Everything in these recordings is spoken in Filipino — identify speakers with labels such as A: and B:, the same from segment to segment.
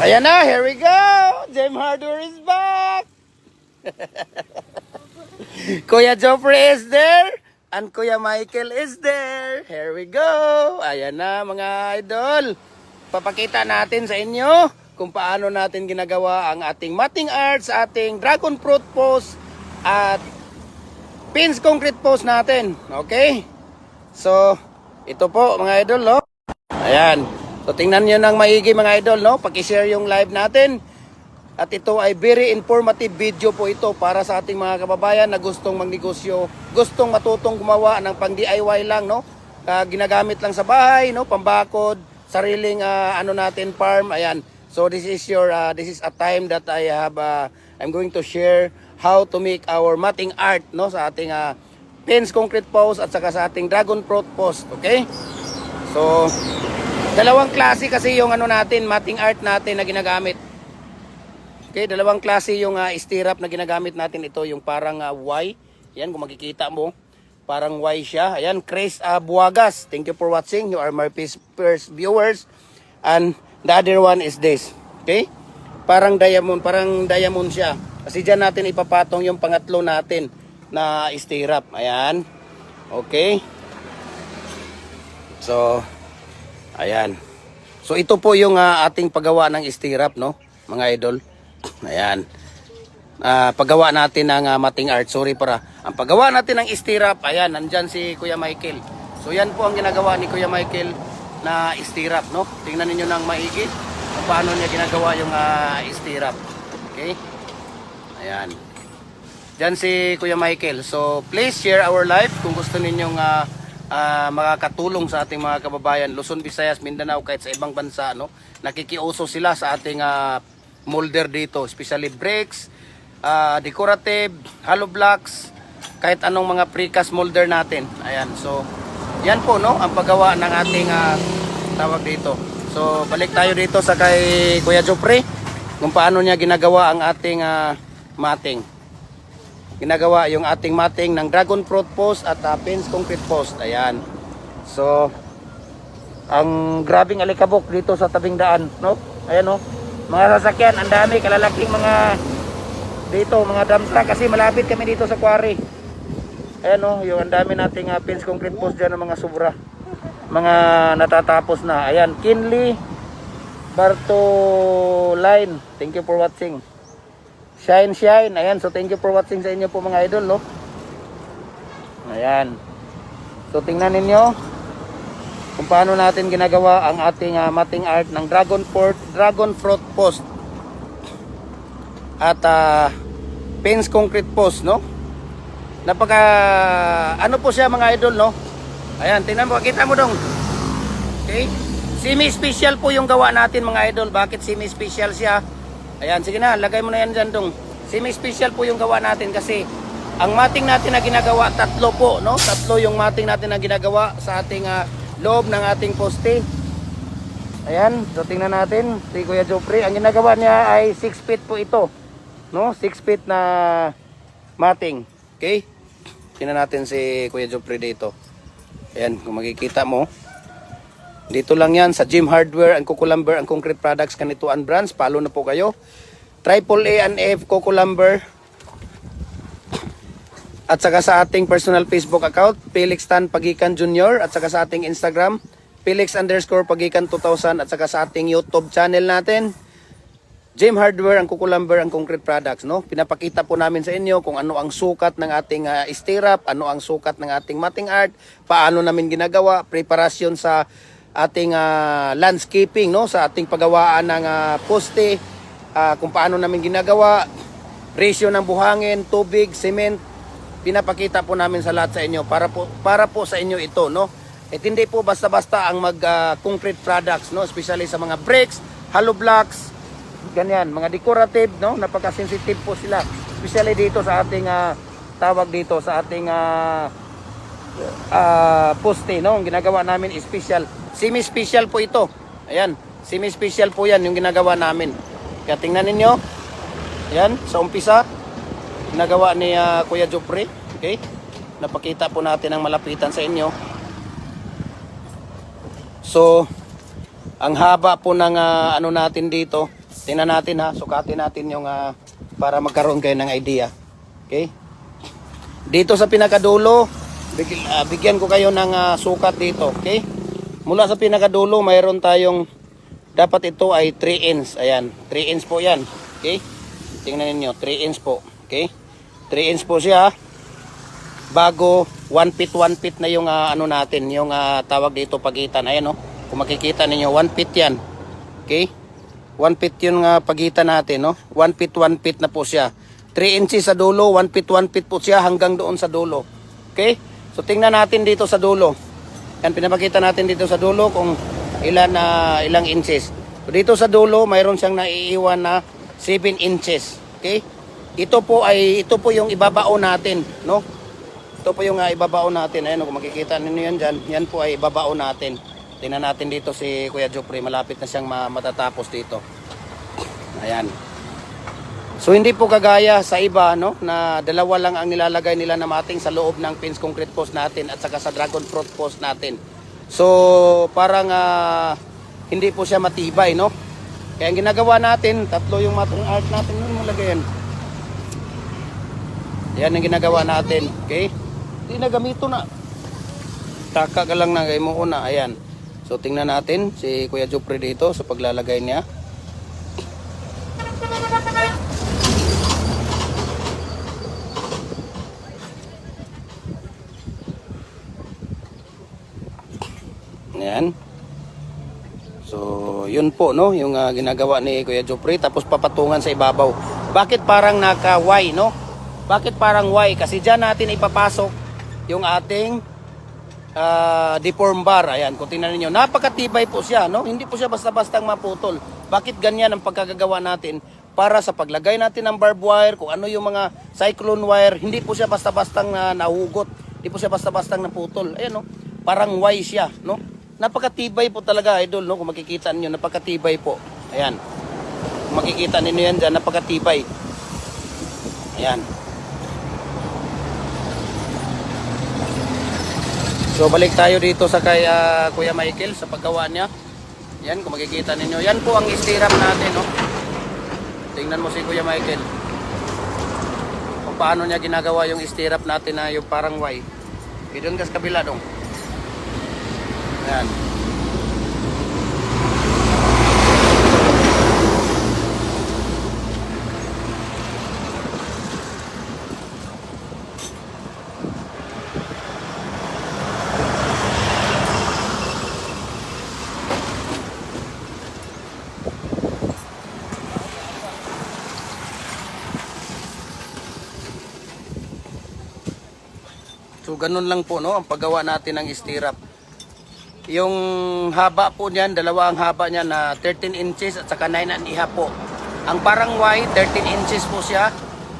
A: Ayan na, here we go! Gem Hardware is back! Kuya Joffrey is there, and Kuya Michael is there. Here we go! Ayan na mga idol. Papakita natin sa inyo kung paano natin ginagawa ang ating matting arts, ating dragon fruit post, at pins concrete post natin. Okay? So, ito po mga idol, no? Ayan. So tingnan nyo ng maigi mga idol, no? Paki-share yung live natin. At ito ay very informative video po ito para sa ating mga kababayan na gustong magnegosyo, gustong matutong gumawa ng pang DIY lang, no? Ginagamit lang sa bahay, no? Pambakod, sariling ano natin farm. Ayan. So this is a time that I have I'm going to share how to make our matting art, no? Sa ating pins concrete post at saka sa ating dragon fruit post, okay? So dalawang klase kasi yung ano natin, matting art natin na ginagamit. Okay, dalawang klase yung stirrup na ginagamit natin. Ito yung parang Y. Yan, kung makikita mo, parang Y siya. Ayan, Chris Buagas. Thank you for watching. You are my first viewers. And the other one is this. Okay? Parang diamond siya. Kasi dyan natin ipapatong yung pangatlo natin na stirrup. Ayan. Okay? So ayan. So ito po yung ating paggawa ng stirrup, no, mga idol. Ayan. Paggawa natin ng matting art. Sorry para. Ang paggawa natin ng stirrup, ayan, nandyan si Kuya Michael. So yan po ang ginagawa ni Kuya Michael na stirrup, no. Tingnan niyo ng maigi kung paano niya ginagawa yung stirrup. Okay? Ayan. Diyan si Kuya Michael. So please share our live kung gusto ninyong makakatulong sa ating mga kababayan Luzon, Visayas, Mindanao, kahit sa ibang bansa, no? Nakikiuso sila sa ating molder dito, especially bricks, decorative, hollow blocks, kahit anong mga precast molder natin. Ayan, so yan po, no, ang paggawa ng ating tawag dito. So balik tayo dito sa kay Kuya Joffrey kung paano niya ginagawa ang ating matting. Ginagawa yung ating matting ng dragon fruit post at pins concrete post. Ayan. So, ang grabing alikabok dito sa tabing daan, no? Ayan, no? Mga sasakyan, ang dami, kalalaking mga dito, mga dump truck kasi malapit kami dito sa quarry. Ayan, no? Yung ang dami nating pins concrete post dyan ng mga sobra. Mga natatapos na. Ayan, Kinley Bartoline. Thank you for watching. Shine. Ayan, so thank you for watching sa inyo po mga idol, no? Ayan. So tingnan ninyo kung paano natin ginagawa ang ating matting art ng dragon fruit post at pins concrete post, no? Napaka ano po siya mga idol, no? Ayan, tingnan mo, kita mo dong. Okay? Semi-special po yung gawa natin mga idol. Bakit semi-special siya? Ayan, sige na, lagay mo na yan dyan dong. Semi-special po yung gawa natin kasi ang matting natin na ginagawa, tatlo po, no? Tatlo yung matting natin na ginagawa sa ating loob ng ating poste. Ayan, so tingnan natin si Kuya Joffrey. Ang ginagawa niya ay 6 feet po ito, no? 6 feet na matting. Okay? Tingnan natin si Kuya Joffrey dito. Ayan, kung makikita mo. Dito lang yan sa Gem Hardware and Coco Lumber and Concrete Products, Kanituan Brands. Follow na po kayo. AAA and F Coco Lumber. At saka sa ating personal Facebook account, Felix Tan Pagikan Jr. At saka sa ating Instagram, Felix_Pagikan 2000. At saka sa ating YouTube channel natin, Gem Hardware and Coco Lumber and Concrete Products, no? Pinapakita po namin sa inyo kung ano ang sukat ng ating stirrup, ano ang sukat ng ating matting art, paano namin ginagawa, preparasyon sa ating landscaping, no, sa ating paggawaan ng poste, kung paano namin ginagawa, ratio ng buhangin, tubig, cement, pinapakita po namin sa lahat sa inyo para po sa inyo ito, no. At hindi po basta-basta ang concrete products, no, especially sa mga bricks, hollow blocks, ganyan, mga decorative, no, napaka-sensitive po sila, especially dito sa ating tawag dito sa ating poste, no, ang ginagawa namin is special. Semi-special po ito. Ayan, semi-special po yan yung ginagawa namin. Kaya tingnan ninyo. Ayan, sa umpisa, ginagawa ni Kuya Joffrey. Okay? Napakita po natin ang malapitan sa inyo. So, ang haba po ng ano natin dito, Tingnan natin ha, sukatin natin yung para magkaroon kayo ng idea. Okay? Dito sa pinakadulo, bigyan ko kayo ng sukat dito. Okay? Mula sa pinakadulo, mayroon tayong, dapat ito ay 3 inch. Ayan, 3 inch po yan. Okay? Tingnan niyo 3 inch po. Okay? 3 inch po siya. Bago 1 feet na yung ano natin, yung tawag dito pagitan. Ayan, kung makikita ninyo, 1 feet yan. Okay? 1 feet yung pagitan natin, no? 1 feet na po siya. 3 inches sa dulo, 1 feet po siya hanggang doon sa dulo. Okay? So tingnan natin dito sa dulo. Yan, pinapakita natin dito sa dulo kung ilang inches. So dito sa dulo, mayroon siyang naiiwan na 7 inches. Okay? Ito po yung ibabao natin, no? Ito po yung ibabao natin. Ayan, kung makikita ninyo yan dyan, yan po ay ibabao natin. Tingnan natin dito si Kuya Jopre, malapit na siyang matatapos dito. Ayan. So hindi po kagaya sa iba, no, na dalawa lang ang nilalagay nila na mating sa loob ng pins concrete post natin at saka sa dragon fruit post natin. So parang hindi po siya matibay, no? Kaya ang ginagawa natin, tatlo yung mating art natin, nun mo lagay yan. Yan ang ginagawa natin, okay? Hindi na gamito na. Taka ka lang na kayo mo una, ayan. So tingnan natin si Kuya Jopre dito sa paglalagay niya. Ayan. So yun po, no, yung ginagawa ni Kuya Jopre, tapos papatungan sa ibabaw. Bakit parang naka-Y, no? Bakit parang Y? Kasi dyan natin ipapasok yung ating deform bar. Ayan, kung tingnan niyo, napakatibay po siya, no? Hindi po siya basta-bastang maputol. Bakit ganyan ang pagkagagawa natin? Para sa paglagay natin ng barbed wire, kung ano yung mga cyclone wire, hindi po siya basta-bastang nahugot. Hindi po siya basta-bastang naputol. Ayan, no? Parang Y siya, no? Napakatibay po talaga, idol, no? Kung makikita niyo, napakatibay po. Ayan. Kung makikita niyo yan dyan, napakatibay. Ayan. So balik tayo dito sa kay Kuya Michael sa paggawa niya. Yan, kung makikita ninyo, yan po ang stirrup natin, no? Tingnan mo si Kuya Michael kung paano niya ginagawa yung stirrup natin na yung parang Y. Doon ka sa kabila dong. Yan. So ganun lang po, no, ang paggawa natin ng stirrup. Yung haba po niyan, dalawa ang haba niya na 13 inches at saka 9.5 po. Ang parang Y, 13 inches po siya.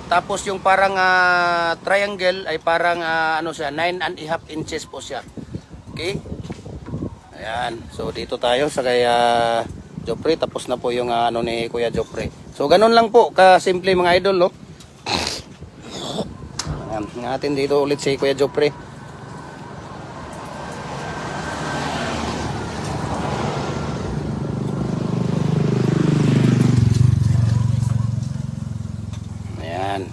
A: Tapos yung parang triangle ay parang ano siya, 9.5 inches po siya. Okay? Ayan. So dito tayo sa kay Jopre. Tapos na po yung ano ni Kuya Jopre. So ganun lang po, kasimple mga idol, no? Ayan, natin dito ulit si Kuya Jopre. Ayan.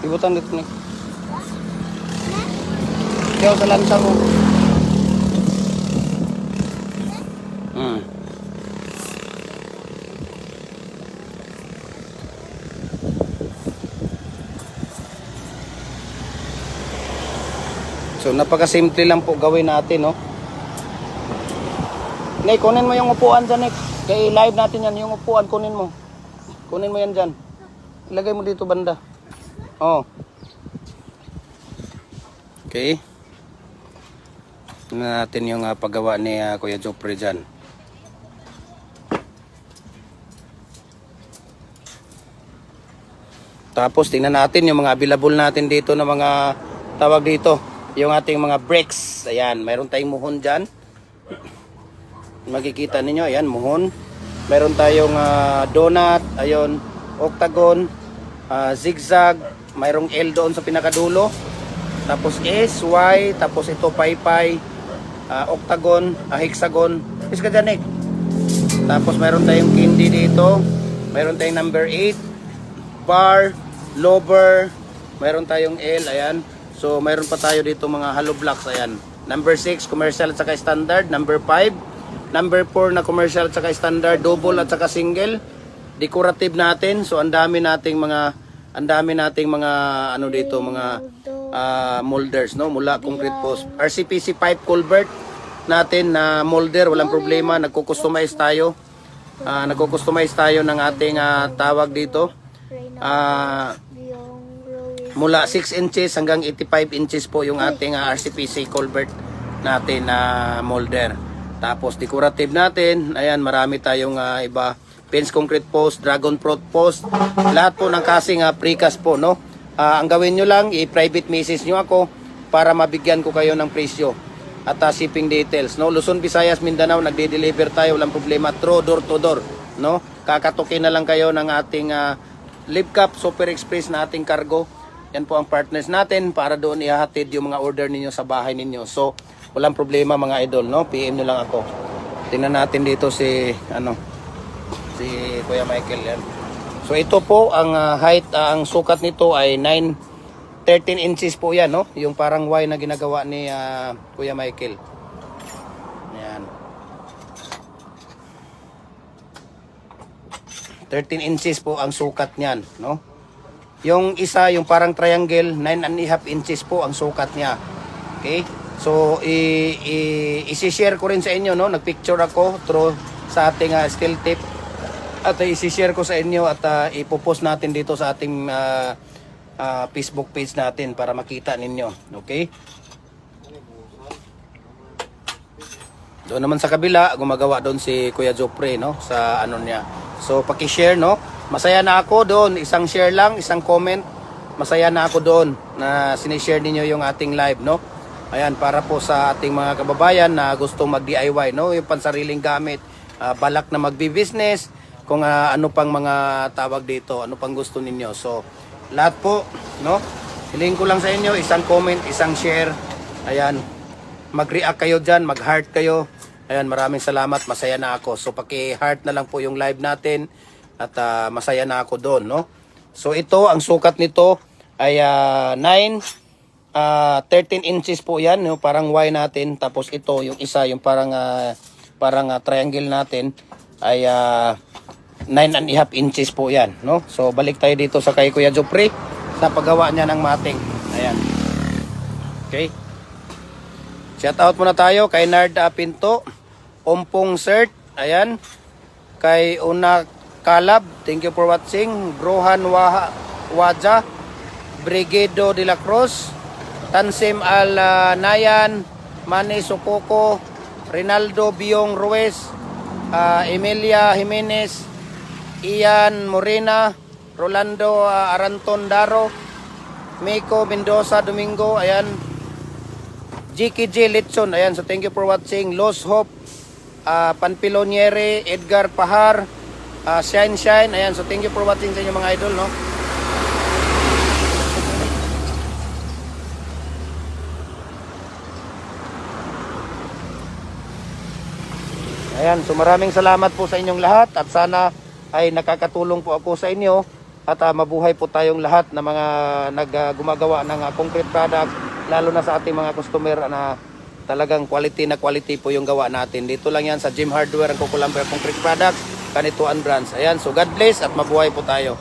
A: Ibutan dito ni. Kaya sa lansa mo. So napakasimple lang po gawin natin, no? Nick, kunin mo yung upuan dyan, Nick. Kaya live natin yan, yung upuan, kunin mo. Kunin mo yan dyan. Ilagay mo dito banda. Oh. Okay. Tingnan natin yung paggawa ni Kuya Jopre dyan. Tapos tingnan natin yung mga available natin dito na mga tawag dito. Yung ating mga brakes. Ayan, mayroon tayong muhon dyan. Makikita ninyo, ayan, muhon. Mayroon tayong donut, ayun, octagon. zigzag, mayroong L doon sa pinakadulo. Tapos S, Y, tapos ito paypay, octagon, hexagon. Is ka dyan, Nick? Tapos mayroon tayong candy dito. Mayroon tayong number 8, bar, lower, mayroon tayong L, ayan. So mayroon pa tayo dito mga hollow blocks, ayan. Number 6, commercial at saka standard. Number 5, number 4 na commercial at saka standard, double at saka single. Decorative natin. So ang dami nating mga ano dito, mga molders, no, mula concrete post. RCPC pipe culvert natin na molder, walang problema, nagko-customize tayo. Nagko-customize tayo ng ating tawag dito. Mula 6 inches hanggang 85 inches po yung ating RCPC culvert natin na molder. Tapos decorative natin, ayan, marami tayong iba. Fence concrete post, dragon fruit post, lahat po ng kasing precast po, no. Ang gawin nyo lang, i-private message nyo ako para mabigyan ko kayo ng presyo at shipping details, no. Luzon, Visayas, Mindanao, nagde-deliver tayo, walang problema, through door to door, no. Kakatukin na lang kayo ng ating Live Cup Super Express na ating cargo. Yan po ang partners natin para doon ihahatid yung mga order ninyo sa bahay ninyo. So walang problema mga idol, no. PM nyo lang ako. Tingnan natin dito si si Kuya Michael yan. So ito po ang height, ang sukat nito ay 13 inches po yan, no. Yung parang Y na ginagawa ni Kuya Michael. Yan. 13 inches po ang sukat niyan, no. Yung isa, yung parang triangle, 9.5 inches po ang sukat niya. Okay? So i-share ko rin sa inyo, no. Nagpicture ako through sa ating steel tip. At i-share ko sa inyo at ipopost natin dito sa ating Facebook page natin para makita ninyo. Okay? Doon naman sa kabila, gumagawa doon si Kuya Jopre, no, sa ano niya. So paki-share, no. Masaya na ako doon, isang share lang, isang comment. Masaya na ako doon na sinishare ninyo yung ating live, no. Ayan, para po sa ating mga kababayan na gustong mag-DIY, no, yung pansariling gamit, balak na magbi-business, kung ano pang mga tawag dito, ano pang gusto ninyo. So lahat po, no, hiling ko lang sa inyo, isang comment, isang share. Ayan, mag-react kayo dyan, mag-heart kayo. Ayan, maraming salamat, masaya na ako. So paki-heart na lang po yung live natin at masaya na ako doon, no. So ito, ang sukat nito ay 13 inches po yan, no, parang Y natin. Tapos ito, yung isa, yung parang triangle natin ay 9.5 inches po yan, no. So balik tayo dito sa kay Kuya Jopre sa paggawa niya ng mating. Ayan. Okay. Shout out muna tayo kay Narda Pinto, Ompong Cert, ayan. Kay Una Kalab, thank you for watching. Brohan Waja, Brigedo de la Cruz, Tansim Al Nayan, Manny Sokoko, Rinaldo Biong Ruiz, Emilia Jimenez, Ian Morena, Rolando Aranton Daro, Meiko Mendoza Domingo, ayan. GKJ Litson, ayan. So thank you for watching. Los Hope, Panpiloniere, Edgar Pahar, Shine, ayan. So thank you for watching sa inyo mga idol, no. Ayan, so maraming salamat po sa inyong lahat at sana ay nakakatulong po ako sa inyo at mabuhay po tayong lahat na mga gumagawa ng concrete product, lalo na sa ating mga customer na talagang quality na quality po yung gawa natin. Dito lang yan sa Gym Hardware, ang Kukulamber Concrete Products, Kanituan Brands. Ayan, so God bless at mabuhay po tayo.